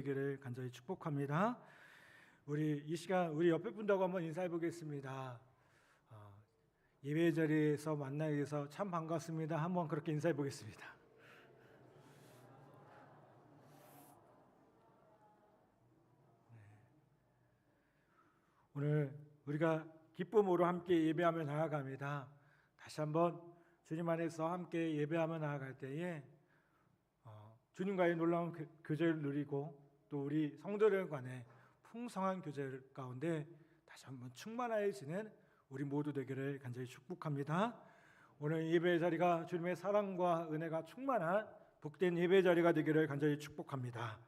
되기를 간절히 축복합니다. 우리 이 시간 우리 옆에 분하고 한번 인사해 보겠습니다. 예배 자리에서 만나게 돼서 참 반갑습니다. 한번 그렇게 인사해 보겠습니다. 오늘 우리가 기쁨으로 함께 예배하며 나아갑니다. 다시 한번 주님 안에서 함께 예배하며 나아갈 때에 주님과의 놀라운 교제를 누리고 또 우리 성도들 간의 풍성한 교제 가운데 다시 한번 충만해지는 우리 모두 되기를 간절히 축복합니다. 오늘 예배 자리가 주님의 사랑과 은혜가 충만한 복된 예배 자리가 되기를 간절히 축복합니다.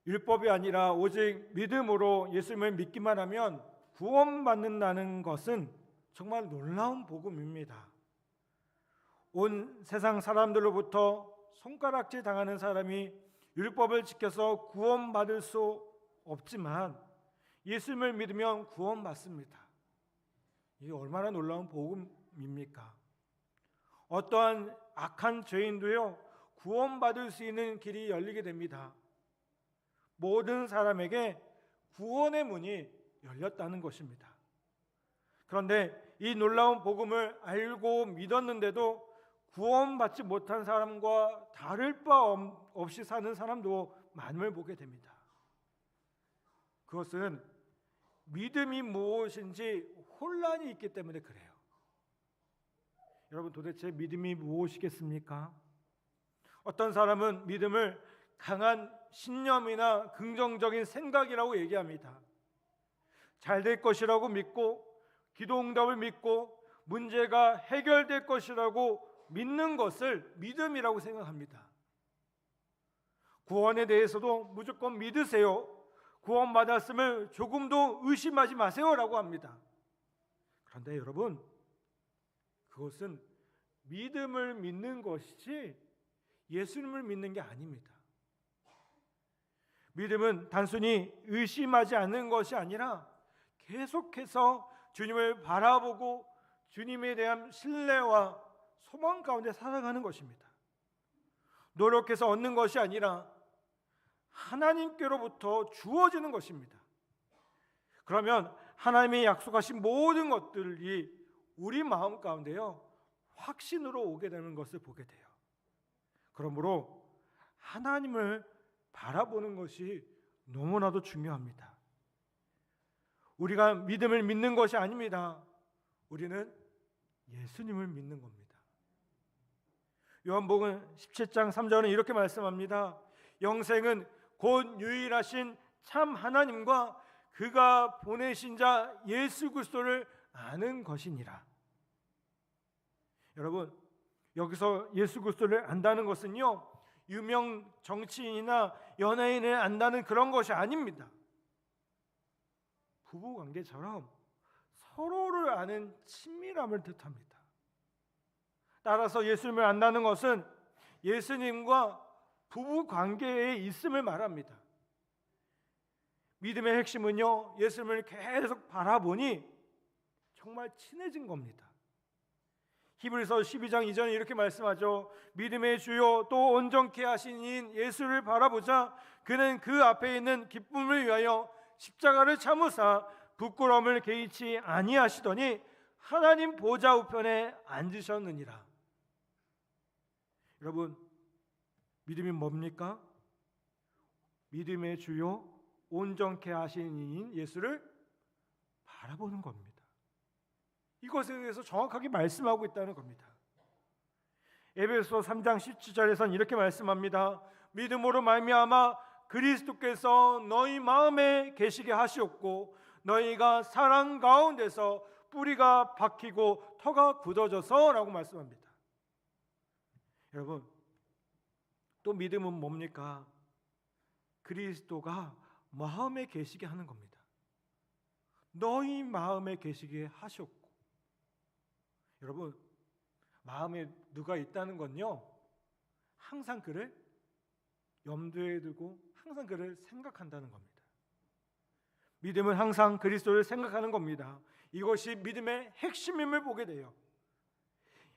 율법이 아니라 오직 믿음으로 예수님을 믿기만 하면 구원받는다는 것은 정말 놀라운 복음입니다. 온 세상 사람들로부터 손가락질 당하는 사람이 율법을 지켜서 구원받을 수 없지만 예수님을 믿으면 구원받습니다. 이게 얼마나 놀라운 복음입니까? 어떠한 악한 죄인도요 구원받을 수 있는 길이 열리게 됩니다. 모든 사람에게 구원의 문이 열렸다는 것입니다. 그런데 이 놀라운 복음을 알고 믿었는데도 구원받지 못한 사람과 다를 바 없이 사는 사람도 많음을 보게 됩니다. 그것은 믿음이 무엇인지 혼란이 있기 때문에 그래요. 여러분, 도대체 믿음이 무엇이겠습니까? 어떤 사람은 믿음을 강한 신념이나 긍정적인 생각이라고 얘기합니다. 잘 될 것이라고 믿고 기도응답을 믿고 문제가 해결될 것이라고 믿는 것을 믿음이라고 생각합니다. 구원에 대해서도 무조건 믿으세요. 구원받았음을 조금도 의심하지 마세요라고 합니다. 그런데 여러분, 그것은 믿음을 믿는 것이지 예수님을 믿는 게 아닙니다. 믿음은 단순히 의심하지 않는 것이 아니라 계속해서 주님을 바라보고 주님에 대한 신뢰와 소망 가운데 살아가는 것입니다. 노력해서 얻는 것이 아니라 하나님께로부터 주어지는 것입니다. 그러면 하나님이 약속하신 모든 것들이 우리 마음 가운데요 확신으로 오게 되는 것을 보게 돼요. 그러므로 하나님을 바라보는 것이 너무나도 중요합니다. 우리가 믿음을 믿는 것이 아닙니다. 우리는 예수님을 믿는 겁니다. 요한복음 17장 3절은 이렇게 말씀합니다. 영생은 곧 유일하신 참 하나님과 그가 보내신 자 예수 그리스도를 아는 것이니라. 여러분, 여기서 예수 그리스도를 안다는 것은요 유명 정치인이나 연예인을 안다는 그런 것이 아닙니다. 부부관계처럼 서로를 아는 친밀함을 뜻합니다. 따라서 예수님을 안다는 것은 예수님과 부부관계에 있음을 말합니다. 믿음의 핵심은요 예수님을 계속 바라보니 정말 친해진 겁니다. 히브리서 12장 2절에 이렇게 말씀하죠. 믿음의 주요 또 온전케 하신 이인 예수를 바라보자. 그는 그 앞에 있는 기쁨을 위하여 십자가를 참으사 부끄러움을 개의치 아니하시더니 하나님 보좌 우편에 앉으셨느니라. 여러분, 믿음이 뭡니까? 믿음의 주요 온전케 하신 이인 예수를 바라보는 겁니다. 이것에 대해서 정확하게 말씀하고 있다는 겁니다. 에베소 3장 17절에서는 이렇게 말씀합니다. 믿음으로 말미암아 그리스도께서 너희 마음에 계시게 하시었고 너희가 사랑 가운데서 뿌리가 박히고 터가 굳어져서 라고 말씀합니다. 여러분, 또 믿음은 뭡니까? 그리스도가 마음에 계시게 하는 겁니다. 너희 마음에 계시게 하셨고, 여러분, 마음에 누가 있다는 건요 항상 그를 염두에 두고 항상 그를 생각한다는 겁니다. 믿음은 항상 그리스도를 생각하는 겁니다. 이것이 믿음의 핵심임을 보게 돼요.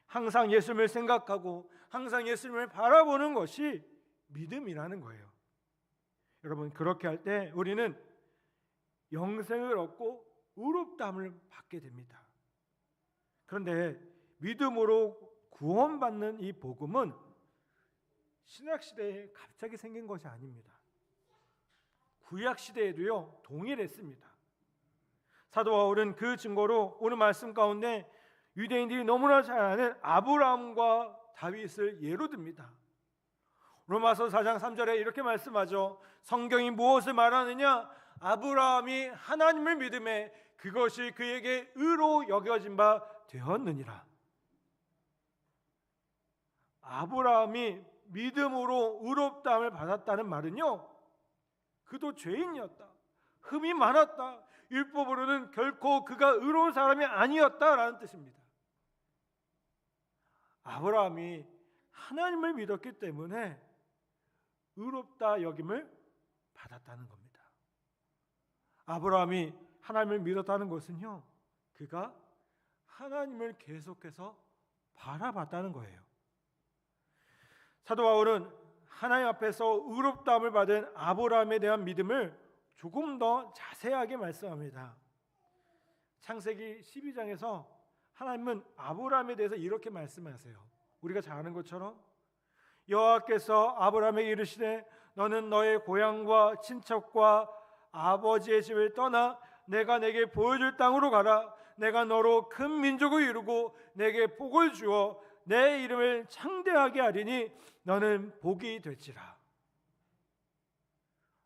항상 예수님을 생각하고 항상 예수님을 바라보는 것이 믿음이라는 거예요. 여러분, 그렇게 할 때 우리는 영생을 얻고 의롭다함을 받게 됩니다. 그런데 믿음으로 구원받는 이 복음은 신약시대에 갑자기 생긴 것이 아닙니다. 구약시대에도요 동일했습니다. 사도 바울은 그 증거로 오늘 말씀 가운데 유대인들이 너무나 잘 아는 아브라함과 다윗을 예로 듭니다. 로마서 4장 3절에 이렇게 말씀하죠. 성경이 무엇을 말하느냐? 아브라함이 하나님을 믿음에 그것이 그에게 의로 여겨진 바 되었느니라. 아브라함이 믿음으로 의롭다함을 받았다는 말은요, 그도 죄인이었다, 흠이 많았다, 율법으로는 결코 그가 의로운 사람이 아니었다라는 뜻입니다. 아브라함이 하나님을 믿었기 때문에 의롭다 여김을 받았다는 겁니다. 아브라함이 하나님을 믿었다는 것은요, 그가 하나님을 계속해서 바라봤다는 거예요. 사도 바울은 하나님 앞에서 의롭다함을 받은 아브라함에 대한 믿음을 조금 더 자세하게 말씀합니다. 창세기 12장에서 하나님은 아브라함에 대해서 이렇게 말씀하세요. 우리가 잘 아는 것처럼 여호와께서 아브라함에게 이르시되 너는 너의 고향과 친척과 아버지의 집을 떠나 내가 내게 보여줄 땅으로 가라. 내가 너로 큰 민족을 이루고 내게 복을 주어 내 이름을 창대하게 하리니 너는 복이 될지라.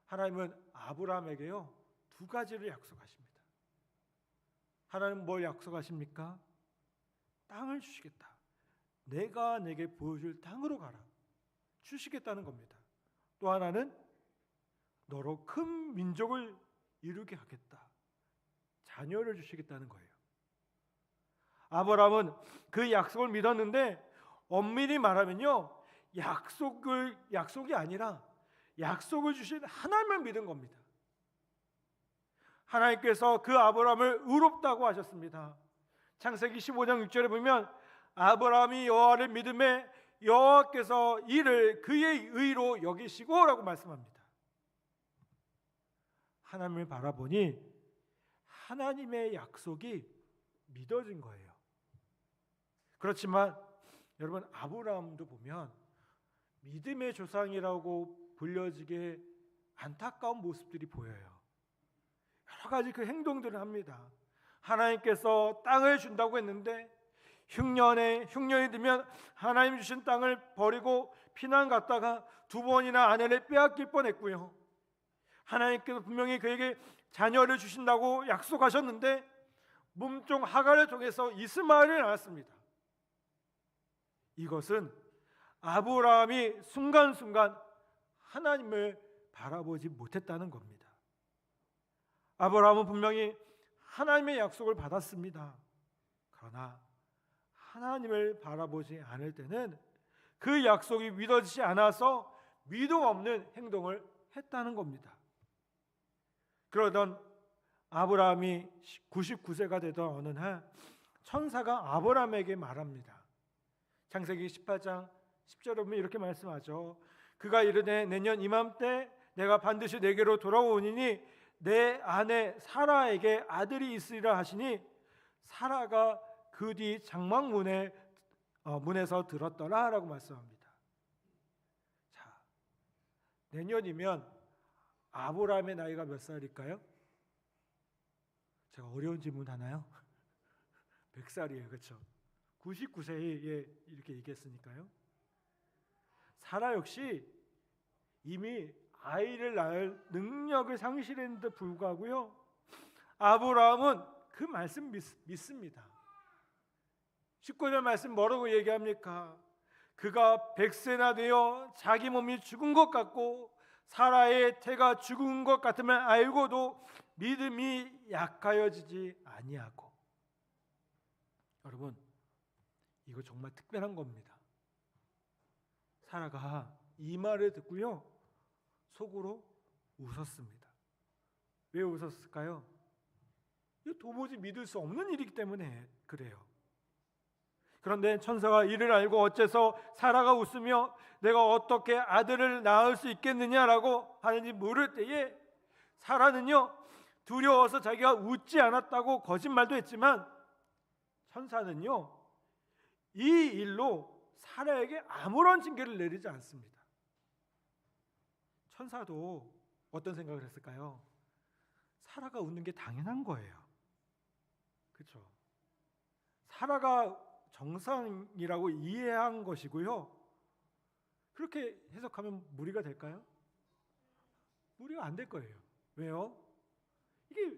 하나님은 아브라함에게요 두 가지를 약속하십니다. 하나님은 뭘 약속하십니까? 땅을 주시겠다. 내가 내게 보여줄 땅으로 가라. 주시겠다는 겁니다. 또 하나는 너로 큰 민족을 이루게 하겠다. 자녀를 주시겠다는 거예요. 아브라함은 그 약속을 믿었는데 엄밀히 말하면요, 약속이 아니라 약속을 주신 하나님을 믿은 겁니다. 하나님께서 그 아브라함을 의롭다고 하셨습니다. 창세기 15장 6절에 보면 아브라함이 여호와를 믿음에 여호와께서 이를 그의 의로 여기시고라고 말씀합니다. 하나님을 바라보니 하나님의 약속이 믿어진 거예요. 그렇지만 여러분, 아브라함도 보면 믿음의 조상이라고 불려지게 안타까운 모습들이 보여요. 여러 가지 그 행동들을 합니다. 하나님께서 땅을 준다고 했는데 흉년이 들면 하나님 주신 땅을 버리고 피난 갔다가 두 번이나 아내를 빼앗길 뻔했고요. 하나님께서 분명히 그에게 자녀를 주신다고 약속하셨는데 몸종 하갈을 통해서 이스마엘을 낳았습니다. 이것은 아브라함이 순간순간 하나님을 바라보지 못했다는 겁니다. 아브라함은 분명히 하나님의 약속을 받았습니다. 그러나 하나님을 바라보지 않을 때는 그 약속이 믿어지지 않아서 믿음 없는 행동을 했다는 겁니다. 그러던 아브라함이 99세가 되던 어느 날 천사가 아브라함에게 말합니다. 창세기 18장 10절에 보면 이렇게 말씀하죠. 그가 이르되 내년 이맘때 내가 반드시 내게로 돌아오니니 내 아내 사라에게 아들이 있으리라 하시니 사라가 그 뒤 문에서 들었더라라고 말씀합니다. 자, 내년이면 아브라함의 나이가 몇 살일까요? 제가 어려운 질문 하나요? 100살이에요. 그렇죠? 99세에 이렇게 얘기했으니까요. 사라 역시 이미 아이를 낳을 능력을 상실했는데 불구하고요, 아브라함은 그 말씀 믿습니다. 19절 말씀 뭐라고 얘기합니까? 그가 100세나 되어 자기 몸이 죽은 것 같고 사라의 태가 죽은 것 같음을 알고도 믿음이 약하여지지 아니하고. 여러분, 이거 정말 특별한 겁니다. 사라가 이 말을 듣고요 속으로 웃었습니다. 왜 웃었을까요? 이거 도무지 믿을 수 없는 일이기 때문에 그래요. 그런데 천사가 이를 알고 어째서 사라가 웃으며 내가 어떻게 아들을 낳을 수 있겠느냐라고 하는지 물을 때에 사라는요 두려워서 자기가 웃지 않았다고 거짓말도 했지만 천사는요 이 일로 사라에게 아무런 징계를 내리지 않습니다. 천사도 어떤 생각을 했을까요? 사라가 웃는 게 당연한 거예요. 그렇죠? 사라가 정상이라고 이해한 것이고요. 그렇게 해석하면 무리가 될까요? 무리가 안 될 거예요. 왜요? 이게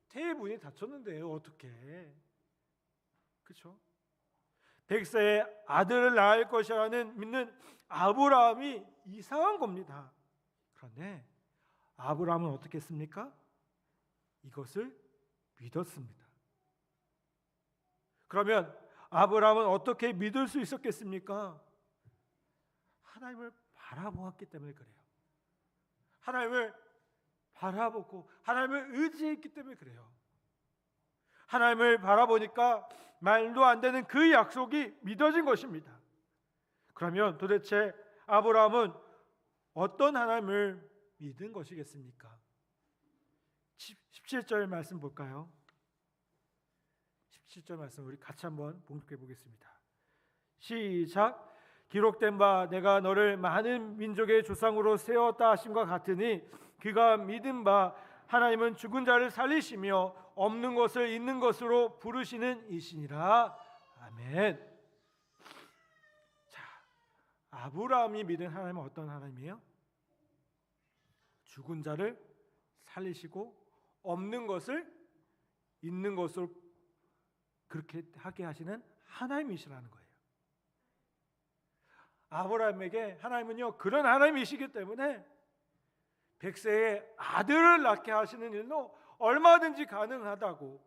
대문이 닫혔는데요. 어떻게? 그렇죠? 100세에 아들을 낳을 것이라는 믿는 아브라함이 이상한 겁니다. 그런데 아브라함은 어떻게 했습니까? 이것을 믿었습니다. 그러면 아브라함은 어떻게 믿을 수 있었겠습니까? 하나님을 바라보았기 때문에 그래요. 하나님을 바라보고 하나님을 의지했기 때문에 그래요. 하나님을 바라보니까 말도 안 되는 그 약속이 믿어진 것입니다. 그러면 도대체 아브라함은 어떤 하나님을 믿은 것이겠습니까? 17절 말씀 볼까요? 17절 말씀 우리 같이 한번 봉독해 보겠습니다. 시작. 기록된 바 내가 너를 많은 민족의 조상으로 세웠다 하심과 같으니 그가 믿은 바 하나님은 죽은 자를 살리시며 없는 것을 있는 것으로 부르시는 이시니라. 아멘. 자, 아브라함이 믿은 하나님은 어떤 하나님이에요? 죽은 자를 살리시고 없는 것을 있는 것으로 그렇게 하게 하시는 하나님이시라는 거예요. 아브라함에게 하나님은요 그런 하나님이시기 때문에 100세에 아들을 낳게 하시는 일로 얼마든지 가능하다고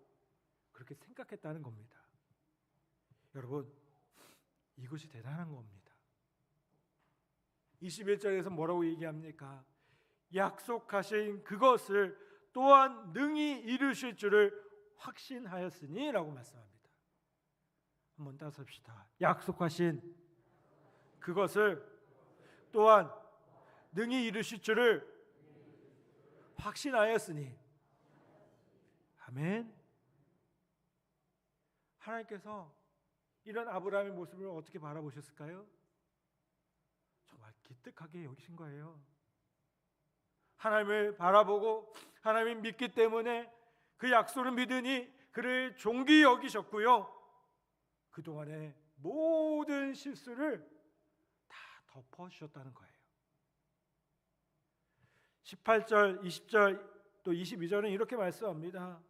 그렇게 생각했다는 겁니다. 여러분, 이것이 대단한 겁니다. 21절에서 뭐라고 얘기합니까? 약속하신 그것을 또한 능히 이루실 줄을 확신하였으니 라고 말씀합니다. 한번 따서 합시다. 약속하신 그것을 또한 능히 이루실 줄을 확신하였으니. 아멘. 하나님께서 이런 아브라함의 모습을 어떻게 바라보셨을까요? 정말 기특하게 여기신 거예요. 하나님을 바라보고 하나님을 믿기 때문에 그 약속을 믿으니 그를 존귀 여기셨고요. 그동안의 모든 실수를 다 덮어주셨다는 거예요. 18절, 20절 또 22절은 이렇게 말씀합니다.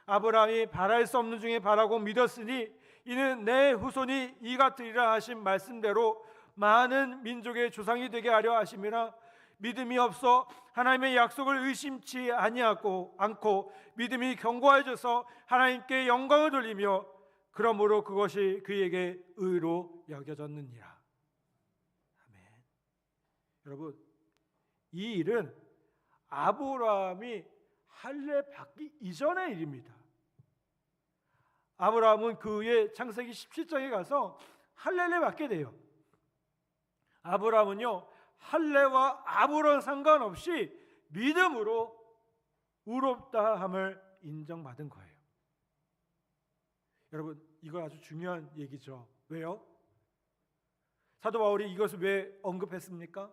아브라함이 바랄 수 없는 중에 바라고 믿었으니 이는 내 후손이 이 같으리라 하신 말씀대로 많은 민족의 조상이 되게 하려 하심이라. 믿음이 없어 하나님의 약속을 의심치 않고 믿음이 견고해져서 하나님께 영광을 돌리며 그러므로 그것이 그에게 의로 여겨졌느니라. 아멘. 여러분, 이 일은 아브라함이 할례 받기 이전의 일입니다. 아브라함은 그 후에 창세기 17장에 가서 할례를 받게 돼요. 아브라함은요 할례와 아무런 상관없이 믿음으로 의롭다함을 인정받은 거예요. 여러분, 이거 아주 중요한 얘기죠. 왜요? 사도 바울이 이것을 왜 언급했습니까?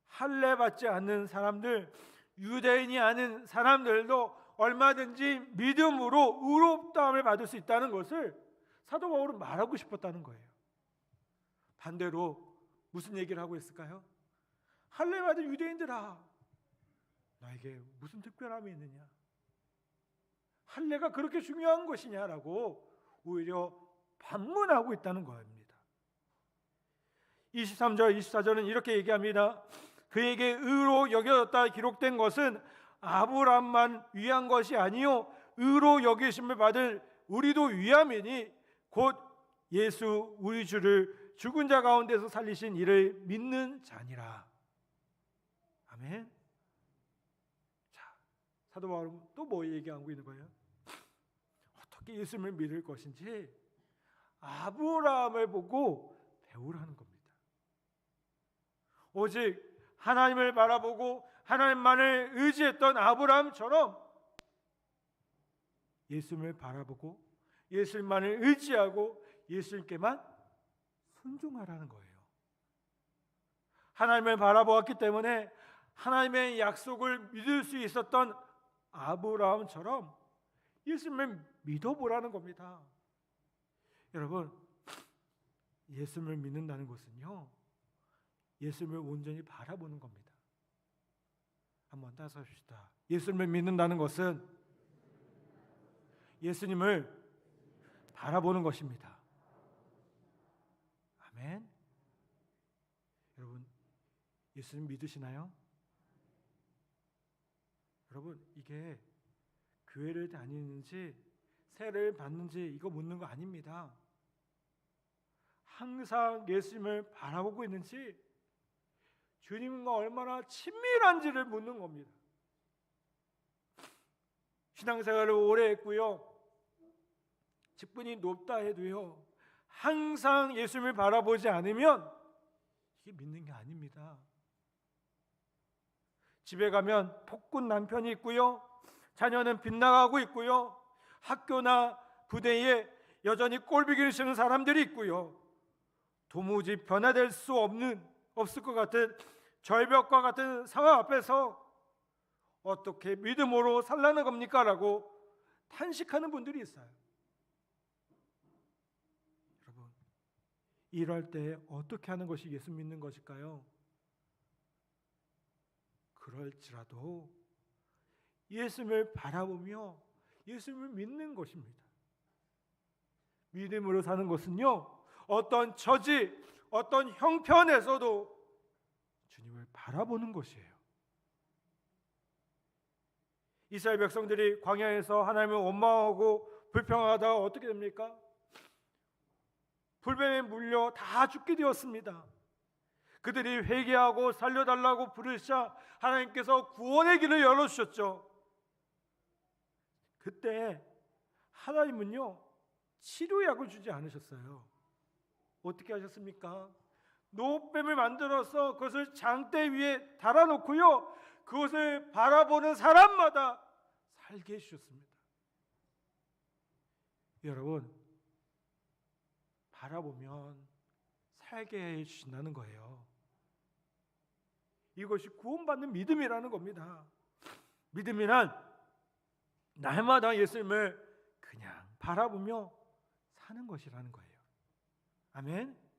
할례 받지 않는 사람들, 유대인이 아닌 사람들도 얼마든지 믿음으로 의롭다함을 받을 수 있다는 것을 사도 바울은 말하고 싶었다는 거예요. 반대로 무슨 얘기를 하고 있을까요? 할례 받은 유대인들아, 나에게 무슨 특별함이 있느냐? 할례가 그렇게 중요한 것이냐라고 오히려 반문하고 있다는 겁니다. 23절, 24절은 이렇게 얘기합니다. 그에게 의로 여겨졌다 기록된 것은 아브라함만 위한 것이 아니요 의로 여기심을 받을 우리도 위함이니 곧 예수 우리 주를 죽은 자 가운데서 살리신 이를 믿는 자니라. 아멘. 자, 사도 바울은 또 뭐 얘기하고 있는 거예요? 어떻게 예수님을 믿을 것인지 아브라함을 보고 배우라는 겁니다. 오직 하나님을 바라보고 하나님만을 의지했던 아브라함처럼 예수님을 바라보고 예수님만을 의지하고 예수님께만 순종하라는 거예요. 하나님을 바라보았기 때문에 하나님의 약속을 믿을 수 있었던 아브라함처럼 예수님을 믿어보라는 겁니다. 여러분, 예수님을 믿는다는 것은요, 예수님을 온전히 바라보는 겁니다. 한번 따라합시다. 예수님을 믿는다는 것은 예수님을 바라보는 것입니다. 아멘. 여러분, 예수님 믿으시나요? 여러분, 이게 교회를 다니는지 세례를 받는지 이거 묻는 거 아닙니다. 항상 예수님을 바라보고 있는지 주님과 얼마나 친밀한지를 묻는 겁니다. 신앙생활을 오래 했고요, 직분이 높다 해도요, 항상 예수님을 바라보지 않으면 이게 믿는 게 아닙니다. 집에 가면 폭군 남편이 있고요, 자녀는 빗나가고 있고요, 학교나 부대에 여전히 꼴보기를 싫은 사람들이 있고요, 도무지 변화될 수 없을 것 같은 절벽과 같은 상황 앞에서 어떻게 믿음으로 살라는 겁니까? 라고 탄식하는 분들이 있어요. 여러분, 이럴 때 어떻게 하는 것이 예수 믿는 것일까요? 그럴지라도 예수님을 바라보며 예수님을 믿는 것입니다. 믿음으로 사는 것은요, 어떤 처지, 어떤 형편에서도 주님을 바라보는 것이에요. 이스라엘 백성들이 광야에서 하나님을 원망하고 불평하다가 어떻게 됩니까? 불뱀에 물려 다 죽게 되었습니다. 그들이 회개하고 살려달라고 부르시자 하나님께서 구원의 길을 열어주셨죠. 그때 하나님은요, 치료약을 주지 않으셨어요. 어떻게 하셨습니까? 노뱀을 만들어서 그것을 장대 위에 달아놓고요, 그것을 바라보는 사람마다 살게 해주셨습니다. 여러분, 바라보면 살게 해주신다는 거예요. 이것이 구원받는 믿음이라는 겁니다. 믿음이란 날마다 예수님을 그냥 바라보며 사는 것이라는 거예요. 아멘.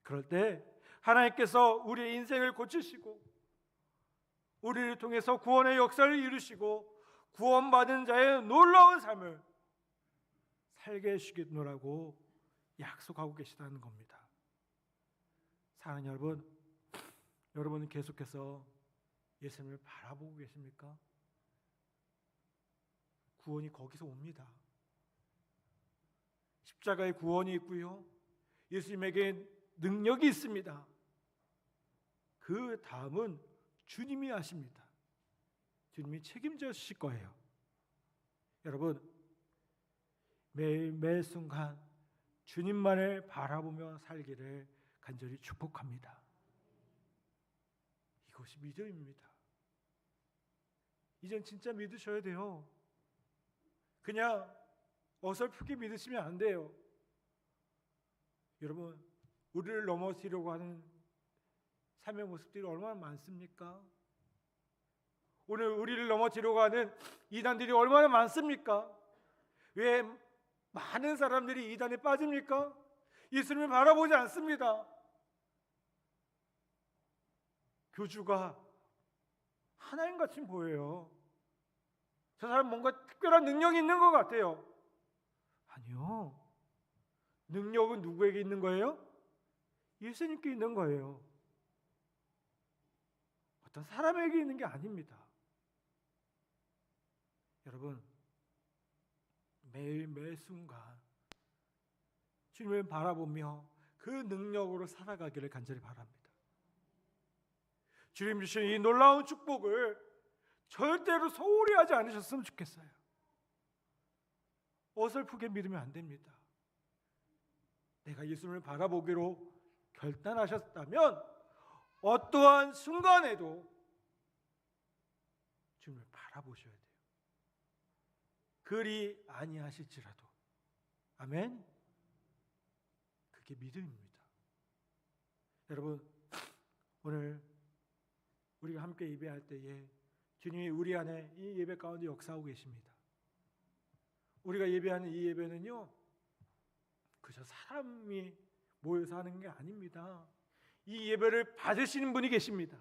그럴 때 하나님께서 우리의 인생을 고치시고 우리를 통해서 구원의 역사를 이루시고 구원받은 자의 놀라운 삶을 살게 해주시겠노라고 약속하고 계시다는 겁니다. 사랑하는 여러분, 여러분은 계속해서 예수님을 바라보고 계십니까? 구원이 거기서 옵니다. 십자가의 구원이 있고요, 예수님에게 능력이 있습니다. 그 다음은 주님이 하십니다. 주님이 책임져 주실 거예요. 여러분, 매 순간 주님만을 바라보며 살기를 간절히 축복합니다. 이것이 믿음입니다. 이젠 진짜 믿으셔야 돼요. 그냥 어설프게 믿으시면 안 돼요. 여러분, 우리를 넘어지려고 하는 삶의 모습들이 얼마나 많습니까? 오늘 우리를 넘어지려고 하는 이단들이 얼마나 많습니까? 왜 많은 사람들이 이단에 빠집니까? 예수님을 바라보지 않습니다. 교주가 하나님같이 보여요. 저 사람 뭔가 특별한 능력이 있는 것 같아요. 아니요. 능력은 누구에게 있는 거예요? 예수님께 있는 거예요. 어떤 사람에게 있는 게 아닙니다. 여러분, 매 순간 주님을 바라보며 그 능력으로 살아가기를 간절히 바랍니다. 주님 주신 이 놀라운 축복을 절대로 소홀히 하지 않으셨으면 좋겠어요. 어설프게 믿으면 안 됩니다. 내가 예수님을 바라보기로 결단하셨다면 어떠한 순간에도 주님을 바라보셔야 돼요. 그리 아니하실지라도. 아멘. 그게 믿음입니다. 여러분, 오늘 우리가 함께 예배할 때에 주님이 우리 안에 이 예배 가운데 역사하고 계십니다. 우리가 예배하는 이 예배는요, 그저 사람이 모여서 하는 게 아닙니다. 이 예배를 받으시는 분이 계십니다.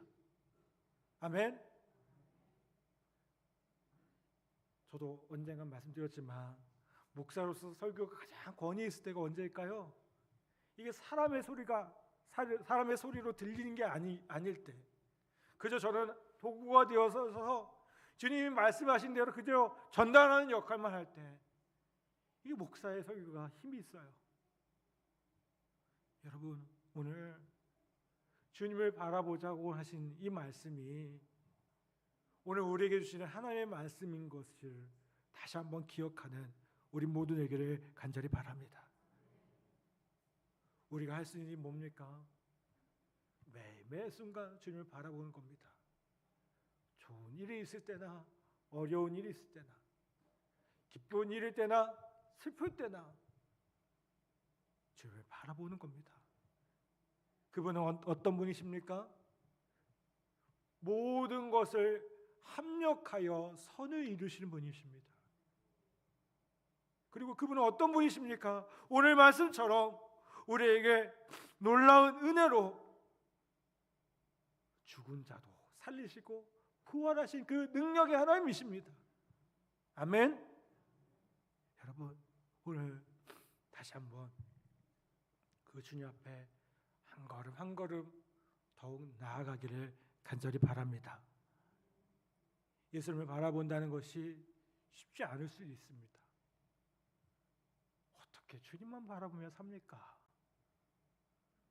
아멘. 저도 언젠가 말씀드렸지만 목사로서 설교가 가장 권위 있을 때가 언제일까요? 이게 사람의 소리로 들리는 게 아닐 때, 그저 저는 도구가 되어서 주님이 말씀하신 대로 그저 전달하는 역할만 할 때, 이 목사의 설교가 힘이 있어요. 여러분, 오늘 주님을 바라보자고 하신 이 말씀이 오늘 우리에게 주시는 하나님의 말씀인 것을 다시 한번 기억하는 우리 모두 되기를 간절히 바랍니다. 우리가 할 수 있는 일이 뭡니까? 매 순간 주님을 바라보는 겁니다. 좋은 일이 있을 때나 어려운 일이 있을 때나 기쁜 일일 때나 슬플 때나 주님을 바라보는 겁니다. 그분은 어떤 분이십니까? 모든 것을 합력하여 선을 이루시는 분이십니다. 그리고 그분은 어떤 분이십니까? 오늘 말씀처럼 우리에게 놀라운 은혜로 죽은 자도 살리시고 부활하신 그 능력의 하나님이십니다. 아멘. 여러분, 오늘 다시 한번 그 주님 앞에 한 걸음 한 걸음 더욱 나아가기를 간절히 바랍니다. 예수님을 바라본다는 것이 쉽지 않을 수 있습니다. 어떻게 주님만 바라보며 삽니까?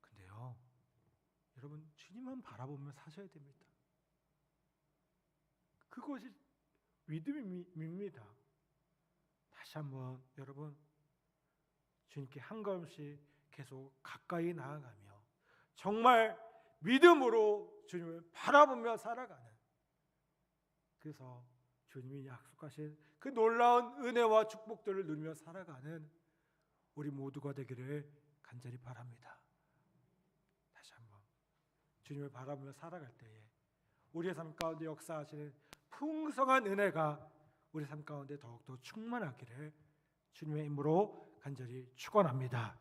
근데요, 여러분, 주님만 바라보며 사셔야 됩니다. 그것이 믿음입니다. 다시 한번 여러분, 주님께 한 걸음씩 계속 가까이 나아가며 정말 믿음으로 주님을 바라보며 살아가는, 그래서 주님이 약속하신 그 놀라운 은혜와 축복들을 누리며 살아가는 우리 모두가 되기를 간절히 바랍니다. 다시 한번 주님을 바라보며 살아갈 때에 우리의 삶 가운데 역사하시는 풍성한 은혜가 우리 삶 가운데 더욱더 충만하기를 주님의 이름으로 간절히 축원합니다.